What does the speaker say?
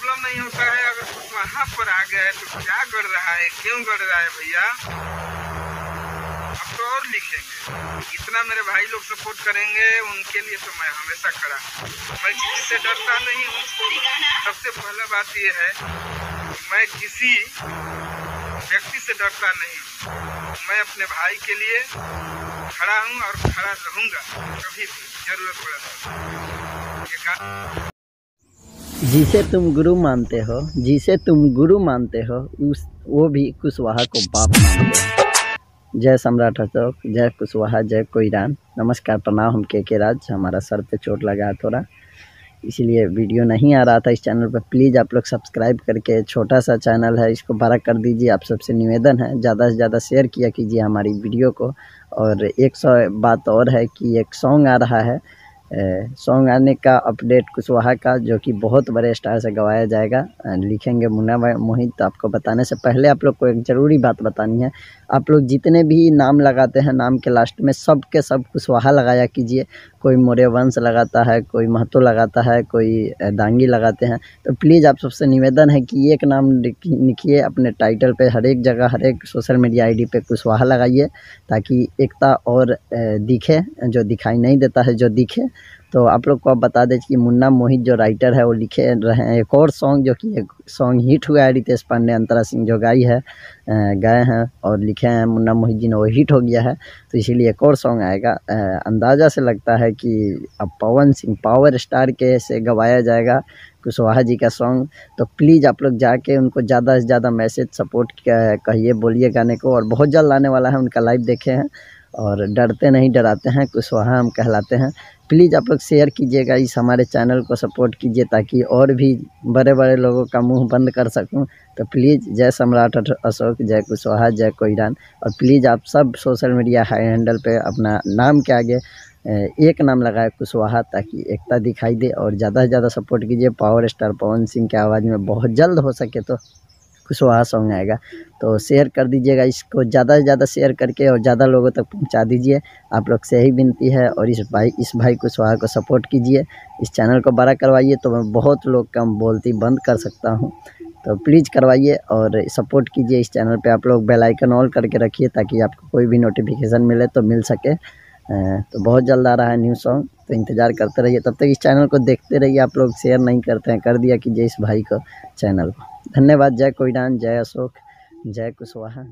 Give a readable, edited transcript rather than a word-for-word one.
Problem नहीं होता है। अगर कुछ वहाँ पर आ गया है तो क्या गड़ रहा है, क्यों गड़ रहा है भैया? अब तो और लिखेंगे। इतना मेरे भाई लोग सपोर्ट करेंगे, उनके लिए तो मैं हमेशा खड़ा। मैं किसी से डरता नहीं हूँ। सबसे पहला बात ये है, मैं किसी व्यक्ति से डरता नहीं हूँ। मैं अपने भाई के लिए खड़ा हूँ और खड़ा रहूँगा, कभी भी जरूरत पड़ा। जिसे तुम गुरु मानते हो, जिसे तुम गुरु मानते हो, वो भी कुशवाहा को बाप मानते हो। जय सम्राट अशोक, जय कुशवाहा, जय कोईरान। नमस्कार, प्रणाम। हम के राज। हमारा सर पे चोट लगा है थोड़ा, इसीलिए वीडियो नहीं आ रहा था इस चैनल पर। प्लीज़ आप लोग सब्सक्राइब करके, छोटा सा चैनल है, इसको बड़ा कर दीजिए। आप सबसे निवेदन है, ज़्यादा से ज़्यादा शेयर किया कीजिए हमारी वीडियो को। और एक बात और है कि एक सॉन्ग आ रहा है, सॉन्ग आने का अपडेट कुशवाहा का, जो कि बहुत बड़े स्टार से गवाया जाएगा। लिखेंगे मुन्ना मोहित। तो आपको बताने से पहले आप लोग को एक ज़रूरी बात बतानी है। आप लोग जितने भी नाम लगाते हैं, नाम के लास्ट में सब के सब कुशवाहा लगाया कीजिए। कोई मौर्य वंश लगाता है, कोई महतो लगाता है, कोई दांगी लगाते हैं। तो प्लीज़ आप सबसे निवेदन है कि एक नाम लिखिए अपने टाइटल पे, हर एक जगह, हर एक सोशल मीडिया आईडी पे कुशवाहा लगाइए, ताकि एकता और दिखे, जो दिखाई नहीं देता है जो दिखे। तो आप लोग को अब बता दें कि मुन्ना मोहित जो राइटर है वो लिखे रहे हैं एक और सॉन्ग, जो कि एक सॉन्ग हिट हुआ है। रितेश पांडे, अंतरा सिंह जो गाए हैं और लिखे हैं मुन्ना मोहित जी ने, वो हिट हो गया है। तो इसीलिए एक और सॉन्ग आएगा। अंदाज़ा से लगता है कि अब पवन सिंह पावर स्टार के से गवाया जाएगा कुशवाहा जी का सॉन्ग। तो प्लीज़ आप लोग जाके उनको ज़्यादा से ज़्यादा मैसेज सपोर्ट कहिए, बोलिए गाने को। और बहुत जल्द आने वाला है, उनका लाइव देखे हैं। और डरते नहीं डराते हैं, कुशवाहा हम कहलाते हैं। प्लीज़ आप लोग शेयर कीजिएगा, इस हमारे चैनल को सपोर्ट कीजिए, ताकि और भी बड़े बड़े लोगों का मुंह बंद कर सकूं। तो प्लीज़ जय सम्राट अशोक, जय कुशवाहा, जय कोईरान। और प्लीज़ आप सब सोशल मीडिया हैंडल पे अपना नाम के आगे एक नाम लगाए कुशवाहा, ताकि एकता दिखाई दे। और ज़्यादा से ज़्यादा सपोर्ट कीजिए। पावर स्टार पवन सिंह की आवाज़ में बहुत जल्द हो सके तो कुशवाहा सॉन्ग आएगा। तो शेयर कर दीजिएगा इसको, ज़्यादा से ज़्यादा शेयर करके और ज़्यादा लोगों तक पहुंचा दीजिए। आप लोग से ही विनती है। और इस भाई कुशवाहा को सपोर्ट कीजिए, इस चैनल को बड़ा करवाइए। तो मैं बहुत लोग का बोलती बंद कर सकता हूं। तो प्लीज़ करवाइए और सपोर्ट कीजिए इस चैनल पे। आप लोग बेल आइकन ऑल करके रखिए, ताकि आपको कोई भी नोटिफिकेशन मिले तो मिल सके। तो बहुत जल्द आ रहा है न्यू सॉन्ग, तो इंतज़ार करते रहिए। तब तक इस चैनल को देखते रहिए। आप लोग शेयर नहीं करते हैं, कर दिया कीजिए इस भाई को, चैनल को। धन्यवाद। जय कोईरान, जय अशोक, जय कुशवाहा।